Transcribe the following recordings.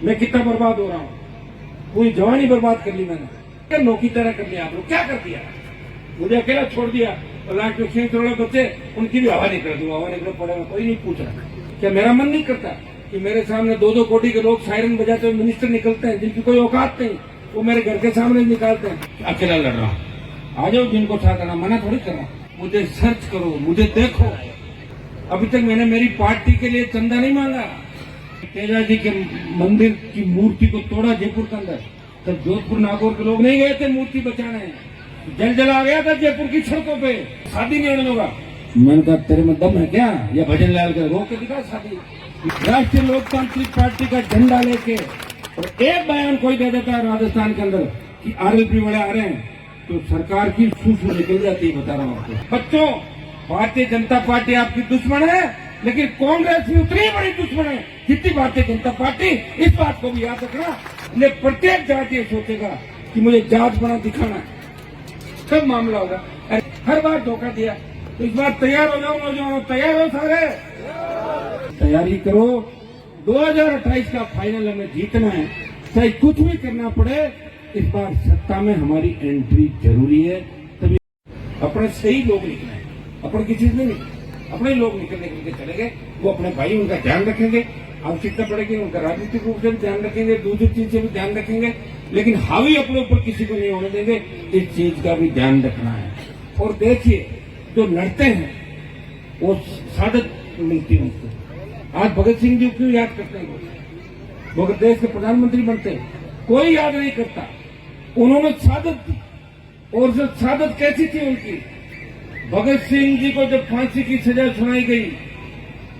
मैं कितना बर्बाद हो रहा हूँ, पूरी जवानी बर्बाद कर ली मैंने, नौकी तरह कर लिया आप लोग, क्या कर दिया, मुझे अकेला छोड़ दिया और लाख के 6 करोड़ बच्चे उनकी भी हवा निकल दूंगा, हवा निकल पड़ेगा, कोई नहीं पूछ रहा। क्या मेरा मन नहीं करता कि मेरे सामने 2-2 कोटी के लोग सायरन बजाते हुए मिनिस्टर निकलते हैं जिनकी कोई औकात नहीं, वो मेरे घर के सामने निकालते हैं, अकेला लड़ रहा हूँ, आ जाओ जिनको साथ आना, मना थोड़ी कर रहा हूँ, मुझे सर्च करो, मुझे देखो। अभी तक मैंने मेरी पार्टी के लिए चंदा नहीं मांगा। तेजा जी के मंदिर की मूर्ति को तोड़ा जयपुर के अंदर, तब जोधपुर नागौर के लोग नहीं गए थे मूर्ति बचाने, जल जला गया था जयपुर की सड़कों पे, शादी नहीं होने होगा। मैंने कहा तेरे में दम है क्या, या भजन लाल के रोक के दिखा शादी। राष्ट्रीय लोकतांत्रिक पार्टी का झंडा लेके और एक बयान कोई दे देता है राजस्थान के अंदर कि आरएलपी वाले आ रहे हैं तो सरकार की सूसू निकल जाती है, बता रहा हूँ आपको। बच्चों, भारतीय जनता पार्टी आपकी दुश्मन है, लेकिन कांग्रेस भी उतनी बड़ी दुश्मन है जितनी भारतीय जनता पार्टी। इस बात को भी याद रखना, प्रत्येक जाति ये सोचेगा कि मुझे जात बना दिखाना है, सब मामला होगा। हर बार धोखा दिया, तो इस बार तैयार हो जाओ नौजवानों, तैयार हो सारे, तैयारी करो। 2028 का फाइनल हमें जीतना है, चाहे कुछ भी करना पड़े, इस बार सत्ता में हमारी एंट्री जरूरी है। तभी अपने सही लोग निकले, अपने किसी से नहीं, अपने लोग निकलने के चले गए, वो अपने भाई उनका ध्यान रखेंगे, आवश्यकता पड़ेगी उनका राजनीतिक रूप से भी ध्यान रखेंगे, दूसरी चीज से भी ध्यान रखेंगे, लेकिन हावी अपने ऊपर किसी को नहीं होने देंगे, इस चीज का भी ध्यान रखना है। और देखिए, जो लड़ते हैं वो सादत मिलती है उनको। आज भगत सिंह जी क्यों याद करते हैं, वो अगर देश के प्रधानमंत्री बनते कोई याद नहीं करता, उन्होंने सादत दी। और जो सादत कैसी थी उनकी, भगत सिंह जी को जब फांसी की सजा सुनाई गई,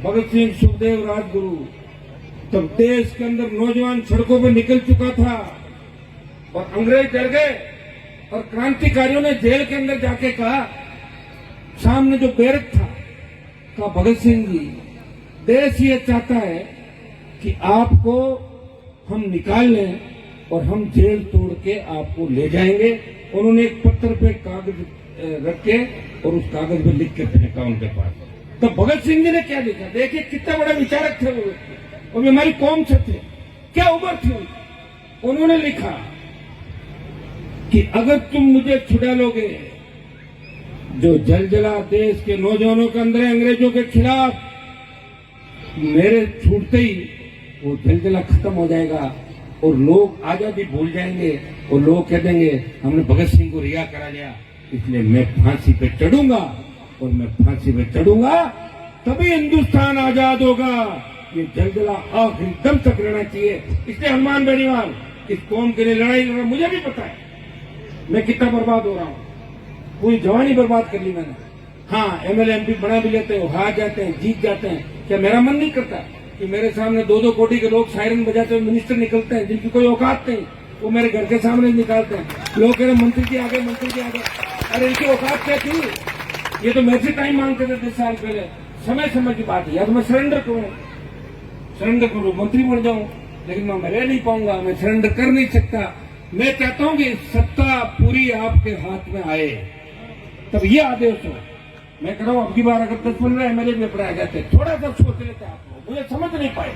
भगत सिंह, सुखदेव, राजगुरु, तब देश के अंदर नौजवान सड़कों पर निकल चुका था और अंग्रेज डर गए और क्रांतिकारियों ने जेल के अंदर जाके कहा, सामने जो बैरक था, कहा भगत सिंह जी, देश ये चाहता है कि आपको हम निकाल लें और हम जेल तोड़ के आपको ले जाएंगे। उन्होंने एक पत्थर पे कागज रख के और उस कागज पे लिख के फेंका उनके पास। तो भगत सिंह जी ने क्या लिखा, देखिए कितना बड़ा विचारक थे वो, और हमारी कौम से थे, क्या उम्र थी उनकी। उन्होंने लिखा कि अगर तुम मुझे छुड़ा लोगे, जो जलजला देश के नौजवानों के अंदर अंग्रेजों के खिलाफ, मेरे छूटते ही वो जलजला खत्म हो जाएगा और लोग आजादी भूल जाएंगे और लोग कह देंगे हमने भगत सिंह को रिहा करा लिया, इसलिए मैं फांसी पे चढ़ूंगा और मैं फांसी पे चढ़ूंगा तभी हिंदुस्तान आजाद होगा। ये जलजला आखिरी दम तक रहना चाहिए। इसलिए हनुमान बेनीवाल इस कौम के लिए लड़ाई लड़ रहा, मुझे भी पता है मैं कितना बर्बाद हो रहा हूँ, पूरी जवानी बर्बाद कर ली मैंने। हाँ, एमएलए एमपी बना भी लेते हैं, हार जाते हैं, जीत जाते हैं। क्या मेरा मन नहीं करता कि मेरे सामने 2-2 कोटी के लोग सायरन बजाते हुए मिनिस्टर निकलते हैं जिनकी कोई औकात नहीं, वो मेरे घर के सामने निकालते हैं। लोग कह रहे मंत्री जी आ गए, मंत्री जी आ गए। अरे इनकी औकात क्या थी, ये तो मेरे से टाइम मांगते थे 10 साल पहले। समय समय की बात है, या तो मैं सरेंडर करूं, मंत्री बन जाऊं, लेकिन मैं रह नहीं पाऊंगा, मैं सरेंडर कर नहीं सकता। मैं चाहता हूं कि सत्ता पूरी आपके हाथ में आए, तब ये आदेश हो। मैं कह रहा हूं, अब की बार अगर 10-15 एमएलए भी पढ़ाए जाते, थोड़ा सा सोच लेते आप लोग, मुझे समझ नहीं पाए,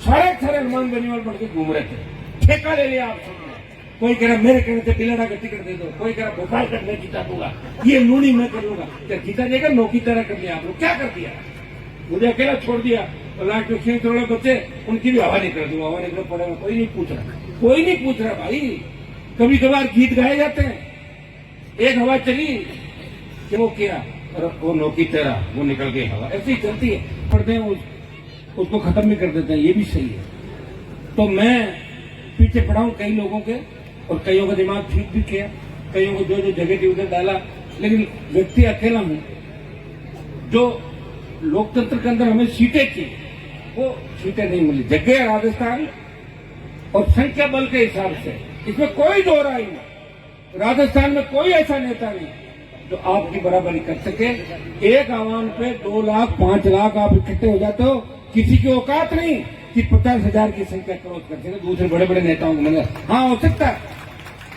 सारे हनुमान बेनीवाल बढ़ के घूम रहे थे, ठेका ले लिया आप सबने। कोई कह रहा मेरे कहने से बिलेड़ा का टिकट दे दो, कोई कह रहा भोपाल का मैं जीता दूंगा, ये लूनी मैं कर लूंगा। क्या जीता जाएगा, नौकी तरह कर लिया आप लोग, क्या कर दिया, मुझे अकेला छोड़ दिया और लाख के 6 करोड़ बच्चे उनकी भी हवा निकल दूंगा, हवा निकल पड़ेगा, कोई नहीं पूछ रहा, कोई नहीं पूछ रहा भाई। कभी कभार गीत गाए जाते हैं, एक हवा चली कि वो किया और वो नौकी तेरा, वो निकल गई हवा, ऐसे ही चलती है, पढ़ते हैं उसको खत्म भी कर देते हैं, ये भी सही है। तो मैं पीछे पड़ा हूं कई लोगों के, और कईयों का दिमाग ठीक भी किया, कईयों को जो जगह थी उधर डाला, लेकिन व्यक्ति अकेला हूं। जो लोकतंत्र के अंदर हमें सीटें थी, वो सीटें नहीं मिली। जगह राजस्थान और संख्या बल के हिसाब से, इसमें कोई दो राय नहीं। राजस्थान में कोई ऐसा नेता नहीं जो आपकी बराबरी कर सके। एक आवाम पे 2 लाख 5 लाख आप इकट्ठे हो जाते हो, किसी की औकात नहीं कि 50,000 की संख्या क्रॉस कर सके दूसरे बड़े बड़े नेताओं को मिले। हाँ, हो सकता है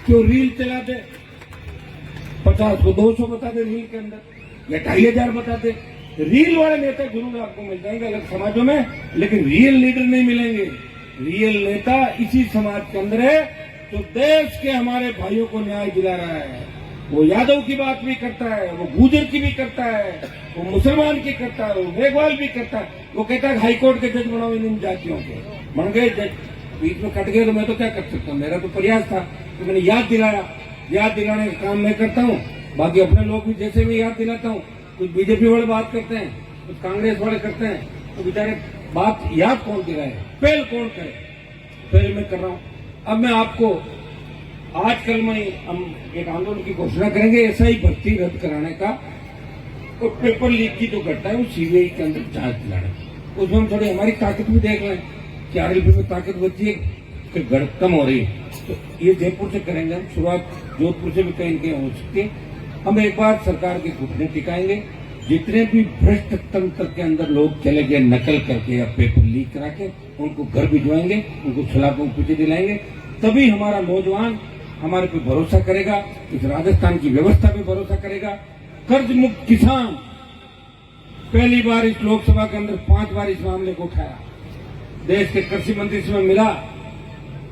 कि वो रील चला दे, 50 को 200 बता दे रील के अंदर, या 2,500 बता दे। रील वाले नेता जरूर आपको मिल जाएंगे अलग समाजों में, लेकिन रियल लीडर नहीं मिलेंगे। रियल नेता इसी समाज के अंदर है जो देश के हमारे भाइयों को न्याय दिला रहा है। वो यादव की बात भी करता है, वो गुर्जर की भी करता है, वो मुसलमान की करता है, वो मेघवाल भी करता है। वो कहता है हाईकोर्ट के जज बनाओ इन जातियों के, बन गए जज, बीच में कट गए तो मैं तो क्या कर सकता हूँ। मेरा तो प्रयास था कि मैंने याद दिलाया, याद दिलाने का काम मैं करता हूँ। बाकी अपने लोग भी जैसे मैं याद दिलाता हूँ, कुछ बीजेपी वाले बात करते हैं, कुछ कांग्रेस वाले करते हैं, तो बेचारे बात याद कौन दिलाए, पहल कौन करे, पहल मैं कर रहा हूँ। अब मैं आपको आजकल में हम एक आंदोलन की घोषणा करेंगे ऐसा ही भर्ती रद्द कराने का, और पेपर लीक की जो घटना है वो सीबीआई के अंदर जांच दिलाने, उसमें हम थोड़ी हमारी ताकत भी देख लें कि आरएलपी में ताकत बढ़ती है कि गढ़ कम हो रही है। तो ये जयपुर से करेंगे हम, शुरुआत जोधपुर से भी कहीं कहीं हो सकती है। हम एक बार सरकार के घुटने टिकाएंगे, जितने भी भ्रष्ट तंत्र के अंदर लोग चले गए नकल करके या पेपर लीक करा के, उनको घर भिजवाएंगे, उनको सलाखों पीछे दिलाएंगे, तभी हमारा नौजवान हमारे पे भरोसा करेगा, इस राजस्थान की व्यवस्था पे भरोसा करेगा। कर्ज मुक्त किसान, पहली बार इस लोकसभा के अंदर 5 बार इस मामले को उठाया, देश के कृषि मंत्री से मैं मिला,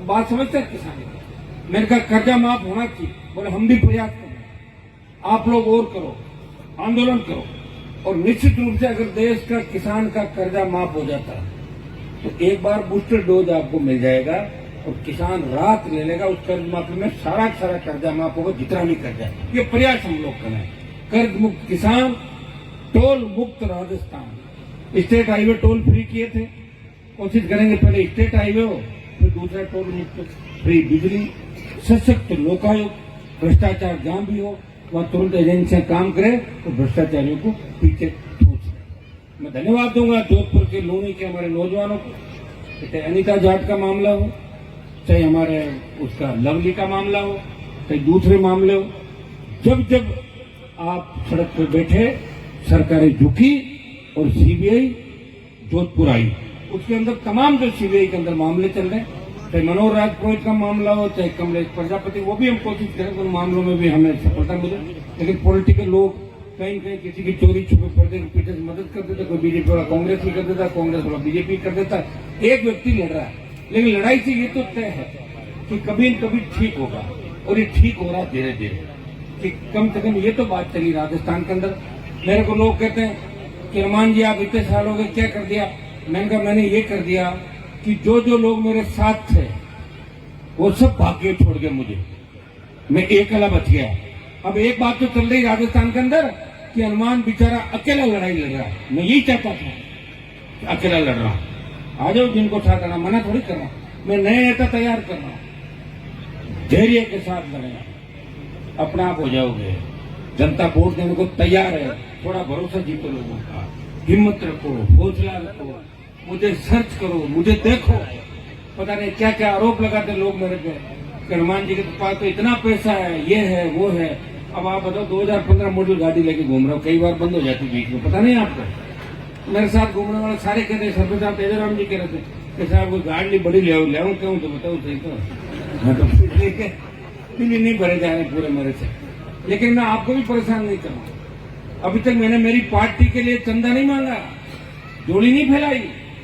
बात समझते हैं किसान की, मैंने कहा कर्जा माफ होना चाहिए, बोले हम भी प्रयास करें, आप लोग और करो, आंदोलन करो, और निश्चित रूप से अगर देश का किसान का कर्जा माफ हो जाता तो एक बार बूस्टर डोज आपको मिल जाएगा और किसान रात ले लेगा, उस कर्ज माफी में सारा कर्जा माफ होगा, जितना भी कर्जा। ये प्रयास हम लोग करें, कर्ज मुक्त किसान, टोल मुक्त Rajasthan. State highway toll free किए थे, कोशिश करेंगे पहले स्टेट हाईवे हो, फिर दूसरा टोल मुक्त फ्री बिजली, सशक्त लोकायुक्त, भ्रष्टाचार जहां भी हो वहां तुरंत एजेंसियां काम करे तो भ्रष्टाचारियों को पीछे ठूस। मैं धन्यवाद दूंगा जोधपुर के लूनी के हमारे नौजवानों को, चाहे अनिता जाट का मामला हो, चाहे हमारे उसका लवली का मामला हो, चाहे दूसरे मामले हो, जब जब आप सड़क पर बैठे सरकारें झुकी और सीबीआई जोधपुर आई, उसके अंदर तमाम जो सीबीआई के अंदर मामले चल रहे हैं, चाहे मनोहर राजपुरोहित का मामला हो, चाहे कमलेश प्रजापति, वो भी हम कोशिश करें उन मामलों में भी हमें सफलता मिले। लेकिन पॉलिटिकल लोग कहीं कहीं किसी की चोरी छुपे पर्दे के पीछे से मदद कर देता, कोई बीजेपी वाला कांग्रेस भी कर देता, कांग्रेस वाला बीजेपी कर देता। एक व्यक्ति लड़ रहा है, लेकिन लड़ाई से ये तो तय है कि कभी न कभी ठीक होगा, और ये ठीक हो रहा है धीरे धीरे, कि कम से कम ये तो बात चली राजस्थान के अंदर। मेरे को लोग कहते हैं कि रमान जी आप इतने साल हो गए क्या कर दिया, मैंने कहा मैंने ये कर दिया कि जो जो लोग मेरे साथ थे वो सब भाग गए छोड़ गए मुझे, मैं अकेला बच गया। अब एक बात तो चल रही राजस्थान के अंदर कि हनुमान बेचारा अकेला लड़ाई लड़ रहा है, मैं यही चाहता था कि अकेला लड़ रहा हूं, आ जाओ जिनको साथ करना, मना थोड़ी कर रहा हूं, मैं नए नेता तैयार कर रहा हूं, धैर्य के साथ लड़ेगा, अपना आप हो जाओगे। जनता वोट देने को तैयार है, थोड़ा भरोसा जीतो लोगों का, हिम्मत रखो, हौसला रखो, मुझे सर्च करो, मुझे देखो। पता नहीं क्या क्या आरोप लगाते लोग मेरे पे कि हनुमान जी के पास तो इतना पैसा है, ये है वो है। अब आप बताओ 2015 मॉडल गाड़ी लेके घूम रहा हूँ, कई बार बंद हो जाती बीच में, पता नहीं आपको। मेरे साथ घूमने वाले सारे कहते हैं, सरपंच साहब तेजराम जी कह रहे थे कि साहब कोई गाड़ी बड़ी ले आऊँ क्यों, तो बताओ सही तो मैं तो बिल नहीं भरे जा रहे पूरे मेरे से। लेकिन मैं आपको भी परेशान नहीं करूँ। अभी तक मैंने मेरी पार्टी के लिए चंदा नहीं मांगा, जोड़ी नहीं फैलाई,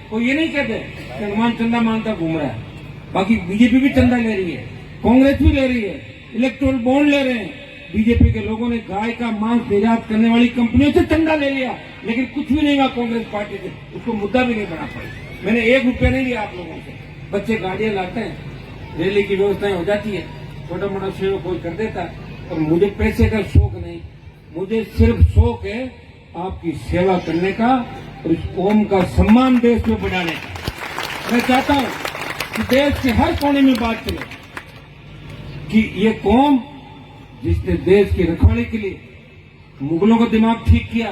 कोई ये नहीं कहते कि हनुमान चंदा मांगता घूम रहा है। बाकी बीजेपी भी चंदा ले रही है, कांग्रेस भी ले रही है, इलेक्टोरल बॉन्ड ले रहे हैं। बीजेपी के लोगों ने गाय का मांस निर्यात करने वाली कंपनियों से चंदा ले लिया, लेकिन कुछ भी नहीं हुआ कांग्रेस पार्टी से, उसको मुद्दा भी नहीं बना पाई। मैंने 1 रुपया नहीं लिया आप लोगों से। बच्चे गाड़ियां लाते हैं, रैली की व्यवस्थाएं हो जाती है, छोटा मोटा सहयोग कोई कर देता है, और मुझे पैसे का शौक नहीं, मुझे सिर्फ शौक है आपकी सेवा करने का और इस कौम का सम्मान देश में बढ़ाने का। मैं चाहता हूं कि देश के हर कोने में बात चले कि ये कौम जिसने देश की रखवाली के लिए मुगलों का दिमाग ठीक किया,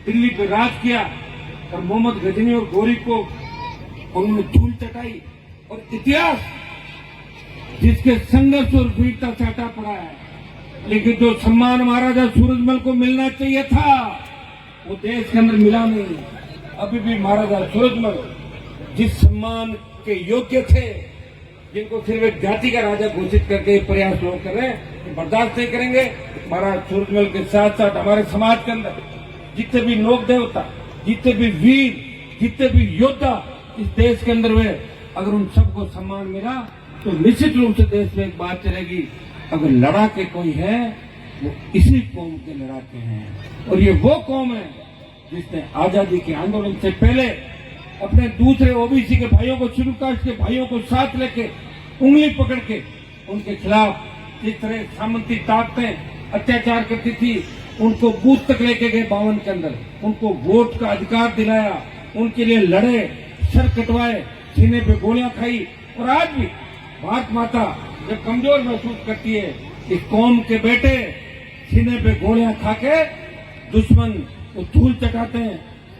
दिल्ली पर राज किया, और मोहम्मद गजनी और गोरी को उन्होंने धूल चटाई, और इतिहास जिसके संघर्ष और वीरता से हटा पड़ा है, लेकिन जो सम्मान महाराजा सूरजमल को मिलना चाहिए था वो देश के अंदर मिला नहीं। अभी भी महाराजा सूरजमल जिस सम्मान के योग्य थे, जिनको सिर्फ एक जाति का राजा घोषित करके प्रयास लोग कर रहे हैं, बर्दाश्त नहीं करेंगे। महाराज सूरजमल के साथ साथ हमारे समाज के अंदर जितने भी लोक देवता, जितने भी वीर, जितने भी योद्धा इस देश के अंदर हुए, अगर उन सबको सम्मान मिला तो निश्चित रूप से देश में एक बात चलेगी, अगर लड़ाके कोई है वो इसी कौम के लड़ाके हैं। और ये वो कौम है जिसने आजादी के आंदोलन से पहले अपने दूसरे ओबीसी के भाइयों को, शेड्यूल कास्ट के भाइयों को साथ लेके उंगली पकड़ के उनके खिलाफ जिस तरह सामंती ताकतें अत्याचार करती थी, उनको बूथ तक लेके गए 52 के अंदर, उनको वोट का अधिकार दिलाया, उनके लिए लड़े, सर कटवाए, सीने पे गोलियां खाई। और आज भी भारत माता जब कमजोर महसूस करती है, इस कौम के बेटे सीने पे गोलियां खा के दुश्मन को धूल चटाते हैं।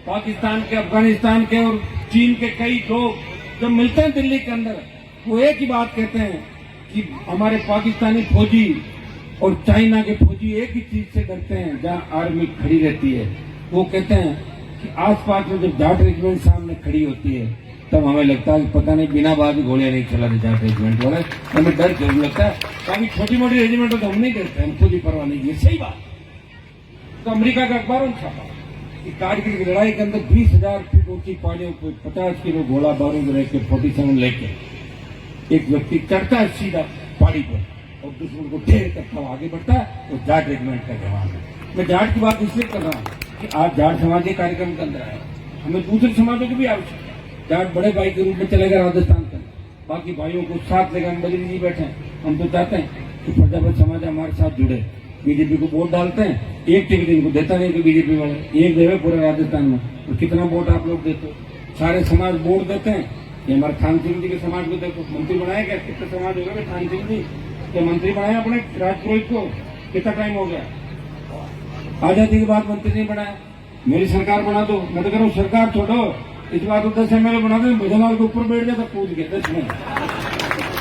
पाकिस्तान के, अफगानिस्तान के और चीन के कई लोग जब मिलते हैं दिल्ली के अंदर, वो एक ही बात कहते हैं कि हमारे पाकिस्तानी फौजी और चाइना के फौजी एक ही चीज से डरते हैं, जहां आर्मी खड़ी रहती है। वो कहते हैं कि आसपास में जब जाट रेजिमेंट सामने खड़ी होती है तब हमें लगता है कि पता नहीं बिना बात गोलियां नहीं चला रहे जाट रेजिमेंट वाले, हमें डर जरूर लगता है। काफी छोटी मोटी रेजिमेंट तो हम नहीं डरते, हम खुद ही परवाह नहीं। ये सही बात। तो अमेरिका का अखबारों में छापा कि कारगिल की लड़ाई के अंदर 20,000 फीट ऊंची पहाड़ियों को 50 किलो गोला बारूद लेके 47 लेके एक व्यक्ति चढ़ता है सीधा पहाड़ी पर और दुश्मन को ढेर करता हुआ आगे बढ़ता है। वो जाट रेजिमेंट का जवान है। मैं जाट की बात इसलिए कर रहा हूँ कि आज जाट समाज के कार्यक्रम के अंदर आया, हमें दूसरे समाजों की भी आवश्यकता है। जाट बड़े भाई के रूप में चलेगा राजस्थान के, बाकी भाइयों को साथ लेकर हम बदली नहीं बैठे। हम तो चाहते हैं कि प्रजापत समाज हमारे साथ जुड़े। बीजेपी को वोट डालते हैं, एक टिकट इनको देता नहीं कि बीजेपी वाले एक देवे पूरे राजस्थान में। तो कितना वोट आप लोग देते हो? सारे समाज वोट देते हैं। ये हमारे थान सिंह जी के समाज को देखो, मंत्री बनाया क्या? कितने समाज हो गए थान सिंह जी के मंत्री बनाए अपने राजपुरोहित को? कितना टाइम हो गया? आजादी के बाद मंत्री नहीं बनाया। मेरी सरकार बना दो, मैं तो कह रहा हूँ सरकार छोड़ो, इस बार तो 10 MLA बना दो। भजनलाल के ऊपर बैठ जाता कूद के 10 में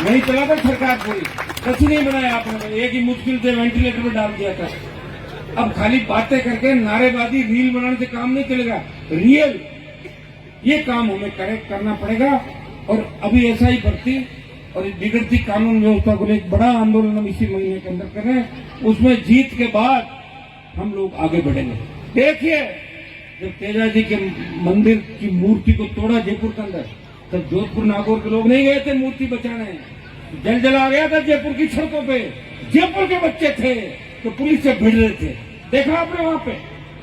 नहीं चला था सरकार पूरी। 10 नहीं बनाया आपने, एक ही मुश्किल से वेंटिलेटर में डाल दिया था। अब खाली बातें करके नारेबाजी रील बनाने से काम नहीं चलेगा। रियल ये काम हमें करेक्ट करना पड़ेगा। और अभी ऐसा ही भर्ती और बिगड़ती कानून व्यवस्था को लेकर बड़ा आंदोलन हम इसी महीने के अंदर कर रहे हैं। उसमें जीत के बाद हम लोग आगे बढ़ेंगे। देखिए, जब तेजा जी के मंदिर की मूर्ति को तोड़ा जयपुर के अंदर, तब जोधपुर नागौर के लोग नहीं गए थे मूर्ति बचाने। जल जला गया था जयपुर की सड़कों पे, जयपुर के बच्चे थे तो पुलिस से भिड़ रहे थे। देखा आपने वहां पे?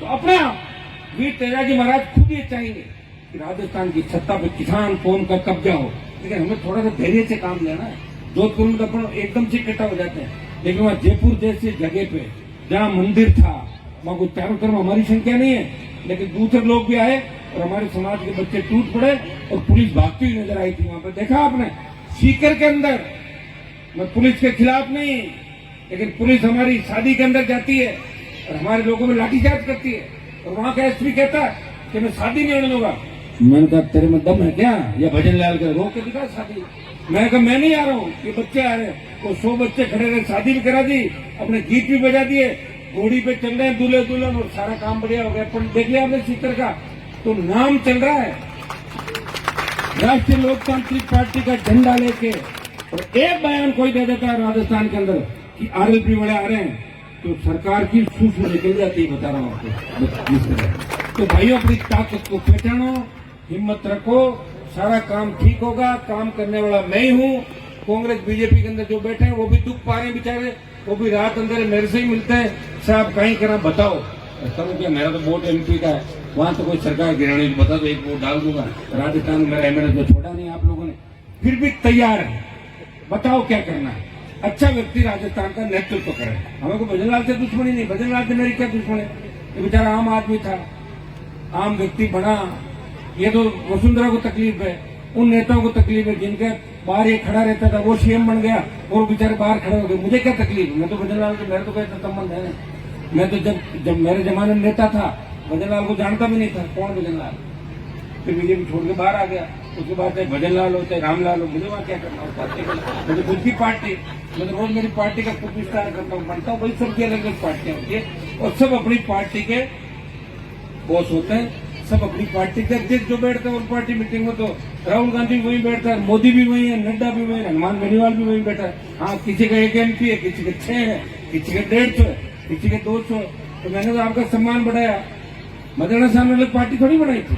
तो अपने आप वीर तेजा जी महाराज खुद ये चाहेंगे कि राजस्थान की सत्ता पे किसान कौम का कब्जा हो, लेकिन हमें थोड़ा सा धैर्य से काम लेना है। जोधपुर में तो एकदम से इकट्ठा हो जाते हैं, लेकिन वहाँ जयपुर जैसे जगह पे जहाँ मंदिर था, वहाँ को चारों तरफ हमारी संख्या नहीं है, लेकिन दूसरे लोग भी आए और हमारे समाज के बच्चे टूट पड़े और पुलिस भागती हुई नजर आई थी वहां पर। देखा आपने सीकर के अंदर? मैं पुलिस के खिलाफ नहीं, लेकिन पुलिस हमारी शादी के अंदर जाती है और हमारे लोगों में लाठीचार्ज करती है और वहां का एसपी कहता है कि मैं शादी नहीं होने दूंगा। मैंने कहा तेरे में दम है क्या? या भजन लाल के रोक के दिखा शादी। मैंने कहा मैं नहीं आ रहा हूँ, ये बच्चे आ रहे हैं। तो 100 बच्चे खड़े रहे, शादी भी करा दी, अपने गीत भी बजा दिए, घोड़ी पे चल रहे हैं दूल्हे दुल्हन और सारा काम बढ़िया हो गया। पर देख लिया आपने सीकर का तो नाम चल रहा है राष्ट्रीय लोकतांत्रिक पार्टी का झंडा लेके, और एक बयान कोई दे देता है राजस्थान के अंदर कि RLP वाले आ रहे हैं तो सरकार की सूसू निकल जाती है। बता रहा हूँ आपको। तो भाइयों, अपनी ताकत को पहचानो, हिम्मत रखो, सारा काम ठीक होगा। काम करने वाला मैं ही हूँ। कांग्रेस बीजेपी के अंदर जो बैठे हैं वो भी दुख पा रहे हैं बेचारे, वो भी रात अंदर मेरे से ही मिलते हैं, साहब कहीं करा बताओ। करूँ क्या? मेरा तो वोट MP का है, वहां तो कोई सरकार गिरानी तो बता दो, एक वोट डाल दूंगा। राजस्थान में मेरा MLA तो छोड़ा नहीं आप लोगों ने, फिर भी तैयार है। बताओ क्या करना है? अच्छा व्यक्ति राजस्थान का नेतृत्व करे। हमें को भजनलाल से दुश्मनी नहीं, भजनलाल से मेरी क्या दुश्मनी? ये बेचारा आम आदमी था, आम व्यक्ति बना। ये तो वसुंधरा को तकलीफ है, उन नेताओं को तकलीफ है जिनके बाहर ये खड़ा रहता था, वो CM बन गया और बेचारे बाहर खड़े हो गए। मुझे क्या तकलीफ? मैं तो भजनलाल के, मेरे तो कोई संबंध है नहीं। मैं तो जब मेरे जमाने में नेता था, भजनलाल को जानता भी नहीं था कौन भजनलाल। फिर बीजेपी छोड़ के बाहर आ गया, उसके बाद चाहे भजनलाल हो चाहे रामलाल हो, मुझे वहाँ क्या करना होता है? मुझे खुद की पार्टी, मैं तो रोज मेरी पार्टी का खुद विस्तार करता हूँ, बनता हूँ। भाई सबकी अलग अलग पार्टियां होती है और सब अपनी पार्टी के बॉस होते हैं, सब अपनी पार्टी के अध्यक्ष जो बैठते हैं उन पार्टी मीटिंग में। तो राहुल गांधी वहीं बैठता है, मोदी भी वहीं है, नड्डा भी वहीं है, हनुमान बेनीवाल भी वहीं बैठा है। हाँ, किसी का 1 MP है, किसी के 6 है, किसी के 150 है, किसी के 200 है। तो मैंने तो आपका सम्मान बढ़ाया। मदरना साहब ने अलग पार्टी थोड़ी बनाई थी,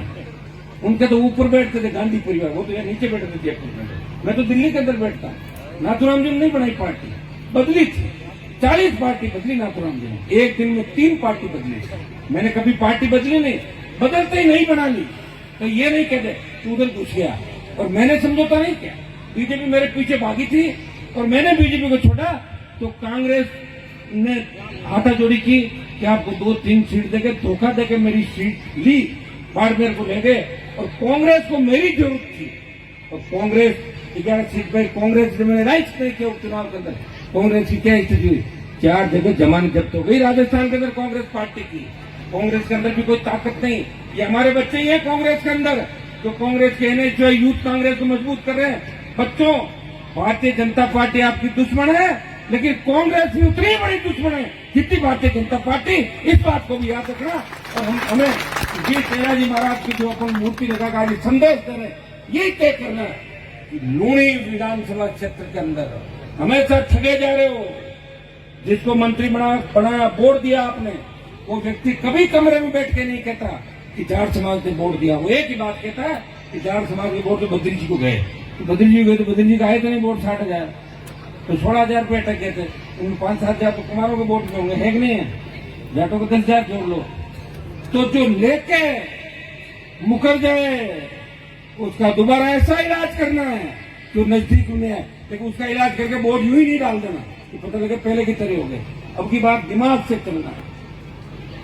उनके तो ऊपर बैठते थे गांधी परिवार, वो तो यहाँ नीचे बैठते थे जयपुर में। मैं तो दिल्ली के अंदर बैठता हूँ। नाथूराम जी ने नहीं बनाई पार्टी, बदली थी, 40 पार्टी बदली नाथूराम जी ने, एक दिन में 3 पार्टी बदली। मैंने कभी पार्टी बदली नहीं, बदलते ही नहीं बना ली। तो ये नहीं कहते तू उधर घुस गया और मैंने समझौता नहीं किया। बीजेपी मेरे पीछे भागी थी और मैंने बीजेपी को छोड़ा तो कांग्रेस ने हाथाजोड़ी की कि आपको 2-3 सीट देके, धोखा देके मेरी सीट ली, बाड़मेर को ले गए। और कांग्रेस को मेरी जरूरत थी और कांग्रेस 11 सीट पर कांग्रेस ने मैंने राइट नहीं किया उपचुनाव के अंदर। कांग्रेस की क्या स्थिति हुई, 4 जगह जमानत जब्त हो गई राजस्थान के अंदर कांग्रेस पार्टी की। कांग्रेस के अंदर भी कोई ताकत नहीं, ये हमारे बच्चे ही हैं कांग्रेस के अंदर, जो कांग्रेस के एनएच यूथ कांग्रेस को मजबूत कर रहे हैं। बच्चों, भारतीय जनता पार्टी आपकी दुश्मन है, लेकिन कांग्रेस भी उतनी बड़ी दुश्मन है जितनी भारतीय जनता पार्टी। इस बात को भी याद रखना। और हमें जी तेरा जी महाराज की जो अपन मूर्ति लगाकर आज संदेश दे रहे हैं, यही तय करना है कि लूणी विधानसभा क्षेत्र के अंदर हमेशा ठगे जा रहे हो। जिसको मंत्री बनाया, बोर्ड दिया आपने, वो व्यक्ति कभी कमरे में बैठ के नहीं कहता कि जाट समाज ने वोट दिया। वो एक ही बात कहता है कि जाट समाज के वोट तो बद्री जी को गए, तो बद्री जी गए तो बद्री जी का आए तो नहीं वोट 60,000, तो 16,000 रुपये अटक गए थे। उन 5-7 हजार तो कुमारों के वोट में होंगे, है कि नहीं है? जाटों को 10,000 जोड़ लो। तो जो लेके मुकर जाए उसका दोबारा ऐसा इलाज करना है जो नजदीक में है, लेकिन उसका इलाज करके वोट यूं ही नहीं डाल देना कि पता लगे पहले की तरह हो गए। अब की बात दिमाग से चलना है।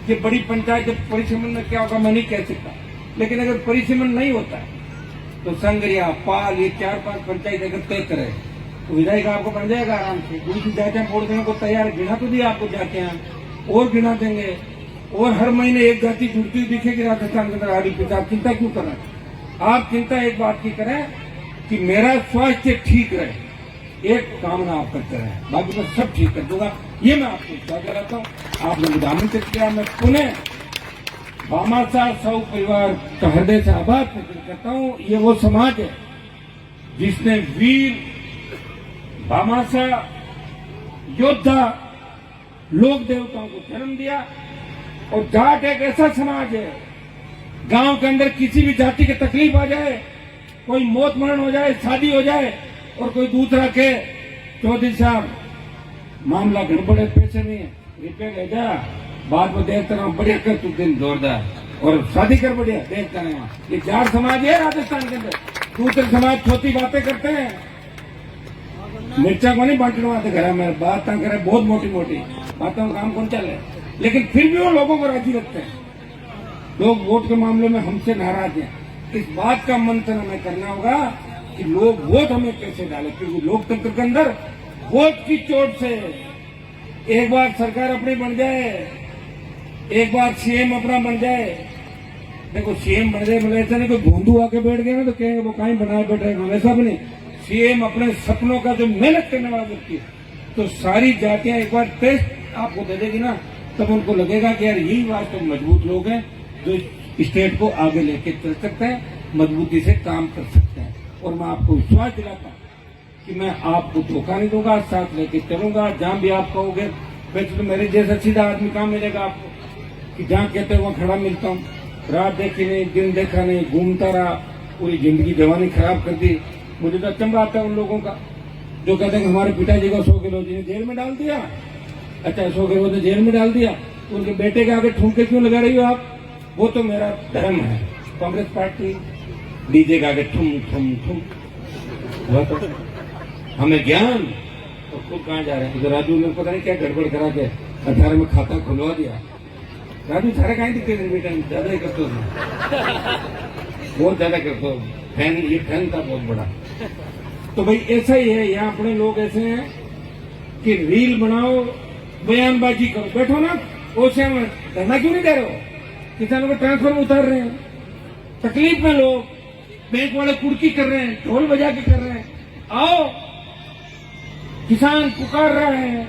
ये बड़ी पंचायत परिसीमन में क्या होगा मैं नहीं कह सकता, लेकिन अगर परिसीमन नहीं होता है तो संगरिया, पाल, ये 4-5 पंचायत अगर तय करे तो विधायक आपको बन जाएगा आराम से। दूसरी जातियां वोट देने को तैयार, गिना तो दिया आपको जातियां, और गिना देंगे। और हर महीने एक जाति जुड़ती हुई दिखेगी राजस्थान के अंदर। आगे पीछे आप चिंता क्यों कर रहे हैं? आप चिंता एक बात की करें कि मेरा स्वास्थ्य ठीक रहे, एक कामना आप करते रहे, बाकी मैं सब ठीक कर दूंगा। ये मैं आपको विश्वास दिलाता हूँ। आपने मुझे आमंत्रित किया, मैं पुनः भामाशाह साहू परिवार का हृदय से आभार प्रकट करता हूँ। ये वो समाज है जिसने वीर भामाशाह योद्धा लोक देवताओं को जन्म दिया। और जाट एक ऐसा समाज है, गांव के अंदर किसी भी जाति की तकलीफ आ जाए, कोई मौत मरण हो जाए, शादी हो जाए और कोई दूसरा के चौधरी साहब मामला गड़बड़ है, पैसे नहीं है, रुपये ले जा, बाद में देखता रहा बढ़िया कर तू दिन जोरदार और शादी कर बढ़िया देखता रहा। ये जाट समाज है राजस्थान के अंदर। दूसरे समाज छोटी बातें करते हैं, मिर्चा को नहीं बांटने वाले घर में बात करे, बहुत मोटी मोटी बातों का काम कौन चले, लेकिन फिर भी वो लोगों को राजी रखते हैं। लोग वोट के मामले में हमसे नाराज हैं। इस बात का मंथन हमें करना होगा कि लोग वोट हमें कैसे डाले, क्योंकि लोकतंत्र के अंदर वोट की चोट से एक बार सरकार अपनी बन जाए, एक बार सीएम अपना बन जाए। देखो सीएम बन जाए मतलब ऐसा नहीं कोई भोंदू आके बैठ गया ना तो कहेंगे वो कहीं बनाए बैठ रहे, ऐसा भी नहीं। सीएम अपने सपनों का जो मेहनत करने वाला व्यक्ति, तो सारी जातियां एक बार टेस्ट आपको दे देगी ना, तब उनको लगेगा कि यार यही वास्तव तो मजबूत लोग हैं जो स्टेट को आगे लेके चल सकते हैं, मजबूती से काम कर सकते हैं। और मैं आपको विश्वास दिलाता हूँ कि मैं आपको धोखा नहीं दूंगा, साथ लेके चलूंगा जहां भी आप कहोगे। वैसे तो मेरे जैसा सीधा आदमी कहाँ मिलेगा आपको कि जहाँ कहते वहां खड़ा मिलता हूँ। रात देखी नहीं, दिन देखा नहीं, घूमता रहा, पूरी जिंदगी जवानी खराब कर दी। मुझे तो अचंभा आता है उन लोगों का जो कहते हैं हमारे पिताजी को 100 किलो जी ने जेल में डाल दिया। अच्छा 100 किलो तो जेल में डाल दिया, उनके बेटे के आगे ठुमके क्यों लगा रही हो आप? वो तो मेरा धर्म है। कांग्रेस पार्टी डीजे के आगे ठुम ठुम ठुम, वो तो हमें ज्ञान तो खुद कहाँ जा रहे हैं। तो राजू ने पता नहीं क्या गड़बड़ करा के 18 में खाता खुलवा दिया। राजू सारे कहीं दिखते बेटा, ज्यादा ही करते हो, बहुत ज्यादा करते हो। फैन, ये फैन था बहुत बड़ा। तो भाई ऐसा ही है, यहाँ अपने लोग ऐसे हैं कि रील बनाओ, बयानबाजी करो, बैठो ना ओसे में, धरना क्यों नहीं दे रहे हो? किसानों को ट्रांसफर में उतार रहे हैं, तकलीफ में लोग, बैंक वाले कुर्की कर रहे हैं, ढोल बजा के कर रहे हैं। आओ, किसान पुकार रहा है,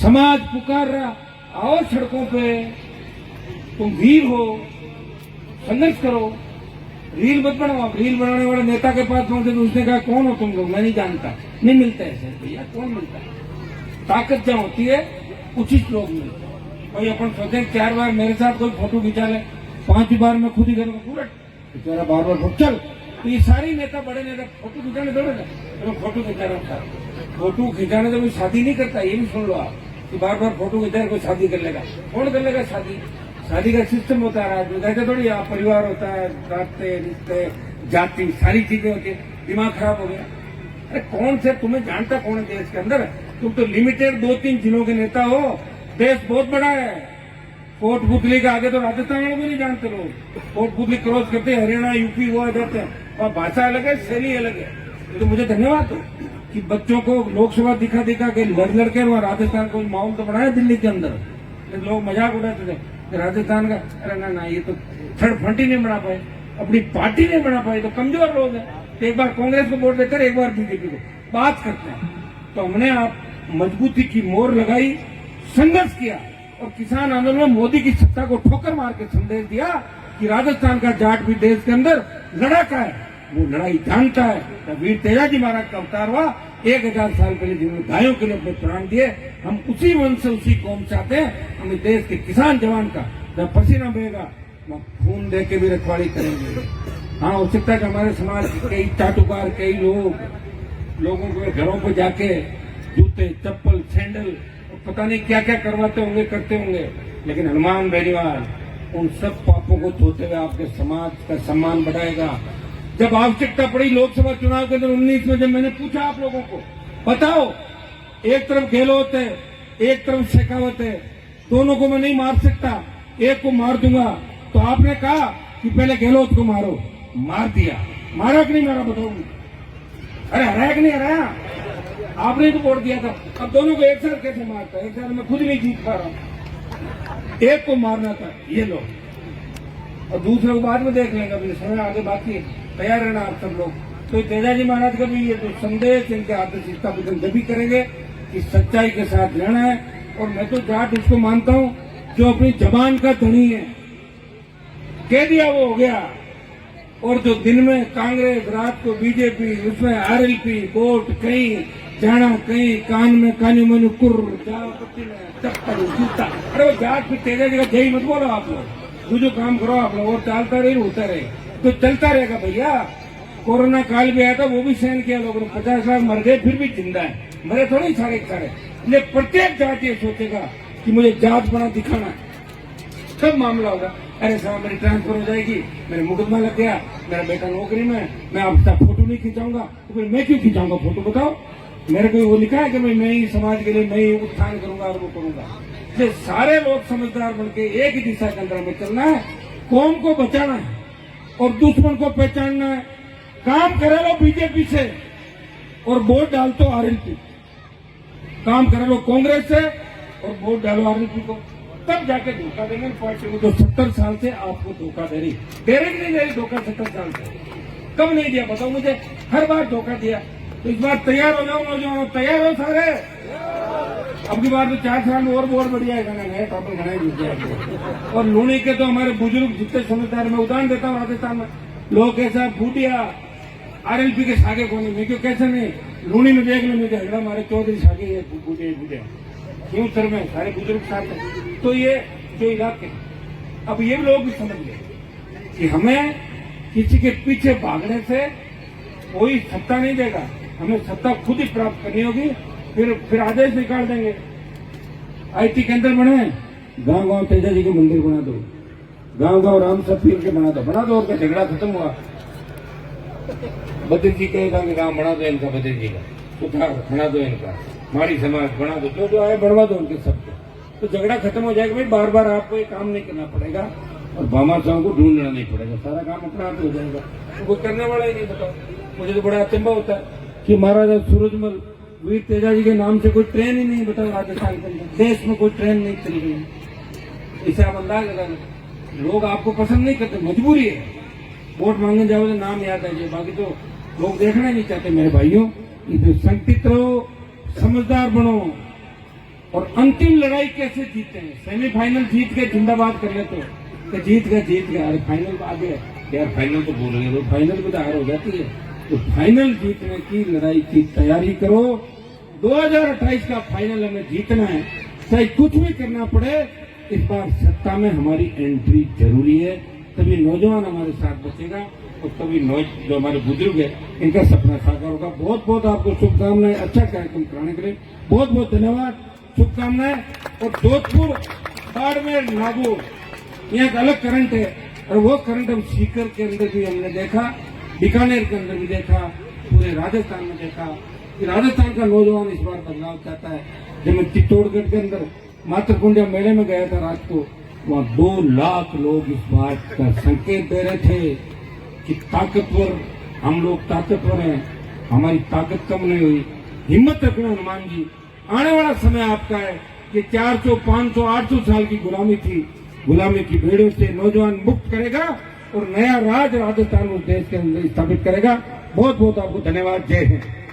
समाज पुकार रहा, आओ सड़कों पे, तुम वीर हो, संघर्ष करो, रील मत बनाओ। आप रील बनाने वाले नेता के पास पहुंचे तो उसने कहा कौन हो तुम लोग, मैं नहीं जानता। नहीं मिलता है सर भैया, कौन मिलता है? ताकत जहाँ होती है उचित लोग मिलते हैं। भाई अपन सोचे 4 बार मेरे साथ कोई फोटो खिंचा ले, 5 बार मैं खुद ही करूंगा, पूरा बेचारा बार बार चल। तो ये सारी नेता बड़े नेता फोटो खिंचाने दौड़े ना, तो फोटो खिंचा रहा था। फोटो खिंचाने तो कोई शादी नहीं करता, ये भी सुन लो आप कि बार बार फोटो खिंचाने कोई शादी कर लेगा। कौन कर लेगा शादी? शादी का सिस्टम होता है राज में, कहते थोड़ी आप परिवार होता है, नाते रिश्ते जाति सारी चीजें होती है। दिमाग खराब हो गया। अरे कौन से तुम्हें जानता कौन है देश के अंदर? तुम तो लिमिटेड 2-3 जिलों के नेता हो। देश बहुत बड़ा है। कोटपुतली के आगे तो राजस्थान वालों को नहीं जानते लोग। कोटपुतली क्रॉस करते हरियाणा यूपी वो जाते हैं, और भाषा अलग है, शैली अलग है। तो मुझे धन्यवाद दो कि बच्चों को लोकसभा दिखा दिखा के लड़के वहां राजस्थान को माहौल तो बनाया दिल्ली के अंदर। लोग मजाक उड़ाते थे राजस्थान का। अरे ना ये तो थर्ड फ्रंट ही नहीं बना पाए, अपनी पार्टी नहीं बना पाई, तो कमजोर लोग हैं। तो एक बार कांग्रेस को वोट देकर एक बार बीजेपी को बात करते हैं। तो हमने आप मजबूती की मोहर लगाई, संघर्ष किया, और किसान आंदोलन में मोदी की सत्ता को ठोकर मार के संदेश दिया कि राजस्थान का जाट भी देश के अंदर लड़ाका है, वो लड़ाई जानता है। तो वीर तेजाजी महाराज का अवतार हुआ 1000 साल पहले, जिन्होंने गायों के लिए अपने प्राण दिए। हम उसी वंश से उसी कौम चाहते हैं। हम इस देश के किसान जवान का जब पसीना बहेगा, हम खून दे के भी रखवाली करेंगे। हाँ, हो सकता है कि हमारे समाज के कई चाटुकार, कई लोगों के घरों पर जाके जूते चप्पल सैंडल पता नहीं क्या क्या करवाते होंगे, करते होंगे, लेकिन हनुमान बेनीवाल उन सब पापों को धोते हुए आपके समाज का सम्मान बढ़ाएगा। जब आवश्यकता पड़ी लोकसभा चुनाव के अंदर 19 में, जब मैंने पूछा आप लोगों को बताओ, एक तरफ गहलोत है, एक तरफ शेखावत है, दोनों को मैं नहीं मार सकता, एक को मार दूंगा। तो आपने कहा कि पहले गहलोत को मारो, मार दिया। मारा कि नहीं मारा बताओ? अरे हराया कि नहीं हराया? आपने तो वोट दिया था। अब दोनों को एक साथ कैसे मारता है? एक साथ मैं खुद नहीं जीत पा रहा हूं। एक को मारना था ये लोग, और दूसरे को बाद में देख लेंगे। अभी समय आगे बाकी है, तैयार रहना आप सब लोग। तो तेजाजी महाराज का भी ये जो संदेश इनके आदर्श स्थापित जब भी करेंगे कि सच्चाई के साथ रहना है। और मैं तो जाट उसको मानता हूं जो अपनी जबान का धनी है, कह दिया वो हो गया। और जो दिन में कांग्रेस, रात को बीजेपी, उसमें आरएलपी, कोर्ट, कहीं जाना, कहीं कान में कानी मनु कुर, चप्पल जूता। अरे वो जाट फिर तेजाजी का जय मत बोलो आप लोग, जो काम करो आप लोग, और चलता रहे होता रहे तो चलता रहेगा भैया। कोरोना काल भी आया था, वो भी सहन किया लोगों ने, 50 लाख मर गए, फिर भी जिंदा है, मरे थोड़े सारे। इसलिए प्रत्येक जाट ये सोचेगा कि मुझे जात बना दिखाना है, सब मामला होगा। अरे साहब मेरी ट्रांसफर हो जाएगी, मेरे मुकदमा लग गया, मेरा बेटा नौकरी में, मैं आपका फोटो नहीं खिंचाऊंगा, तो फिर मैं क्यों खिंचाऊंगा फोटो? बताओ, मेरे को वो लिखा है कि मैं ही समाज के लिए मैं ही उत्थान करूंगा और वो करूंगा। इसलिए सारे लोग समझदार बनके एक ही दिशा के अंदर हमें चलना है, कौम को बचाना है और दुश्मन को पहचानना है। काम करे लो बीजेपी से और वोट डाल तो आरएलपी, काम करे लो कांग्रेस से और वोट डालो आरएलपी को, तब जाके धोखा देंगे पार्टी को जो 70 साल से आपको धोखा दे रही। दे रही नहीं दे रही धोखा? 70 साल से कब नहीं दिया बताओ मुझे? हर बार धोखा दिया। तो इस बार तैयार हो जाओ नौजवानों, तैयार हो सारे। अब की बार तो 4 साल में और बढ़िया है, नए टॉपिक बनाए जीत जाएंगे। और लूणी के तो हमारे बुजुर्ग जितने समझदार, मैं उदाहरण देता हूँ, राजस्थान में लोग कैसा बूटिया आरएलपी के सागे को नहीं, मैं क्यों कैसे नहीं, लूणी में देख लो मुझे झगड़ा हमारे चौधरी सागे बूटिया क्यों सर में सारे बुजुर्ग साथ हैं। तो ये जो इलाके, अब ये लोग भी समझ गए कि हमें किसी के पीछे भागने से कोई सत्ता नहीं देगा, हमें सत्ता खुद ही प्राप्त करनी होगी। फिर आदेश निकाल देंगे, आईटी केंद्र बने, गांव-गांव तेजाजी के मंदिर बना दो, गांव-गांव राम सब पीर के बना दो, और क्या झगड़ा खत्म हुआ? बद्री जी कहेगा कि गांव बना दो इनका, बद्री जी का सुधार बना दो इनका, माड़ी समाज बना दो, जो आए बढ़वा दो उनके सबको, तो झगड़ा खत्म हो जाएगा। भाई बार बार आपको ये काम नहीं करना पड़ेगा और भामाशाहों को ढूंढना नहीं पड़ेगा, सारा काम अपना आप हो जाएगा। तो कोई करने वाला ही नहीं। बताओ, मुझे तो बड़ा अचंभा होता है कि महाराजा सूरजमल वीर तेजाजी के नाम से कोई ट्रेन ही नहीं, बताओ राजस्थान के अंदर देश में कोई ट्रेन नहीं चली गई। इसे आप अंदाज लगाना। लोग आपको पसंद नहीं करते, मजबूरी है। वोट मांगने जाओ तो नाम याद आ जाए, बाकी तो लोग देखना नहीं चाहते। मेरे भाइयों, संकित रहो, समझदार बनो, और अंतिम लड़ाई कैसे जीते हैं? सेमीफाइनल जीत के जिंदाबाद कर लेते हो तो जीत गया। अरे फाइनल आ गया यार, फाइनल तो भूल गए, फाइनल को तो हार हो जाती है। तो फाइनल जीतने की लड़ाई की तैयारी करो। 2028 का फाइनल हमें जीतना है, चाहे कुछ भी करना पड़े। इस बार सत्ता में हमारी एंट्री जरूरी है। तभी नौजवान हमारे साथ बचेगा और तभी जो हमारे बुजुर्ग है इनका सपना साकार होगा। बहुत बहुत आपको शुभकामनाएं, अच्छा कार्यक्रम कराने के लिए बहुत बहुत धन्यवाद, शुभकामनाएं। और जोधपुर, बाड़मेर, नागौर, यहाँ एक अलग करंट है और वो करंट हम सीकर के अंदर भी हमने देखा, बीकानेर के अंदर भी देखा, पूरे राजस्थान में देखा कि राजस्थान का नौजवान इस बार बदलाव चाहता है। जब मैं चित्तौड़गढ़ के अंदर मातृकुंडिया मेले में गया था रात को, वहाँ 2 लाख लोग इस बात का संकेत दे रहे थे कि ताकतवर, हम लोग ताकतवर हैं, हमारी ताकत कम नहीं हुई। हिम्मत रखना हनुमान जी, आने वाला समय आपका है कि 400, 500, 800 साल की गुलामी थी, गुलामी की भेड़ों से नौजवान मुक्त करेगा और नया राज राजस्थान उस देश के अंदर स्थापित करेगा। बहुत बहुत आपको धन्यवाद। जय हिंद।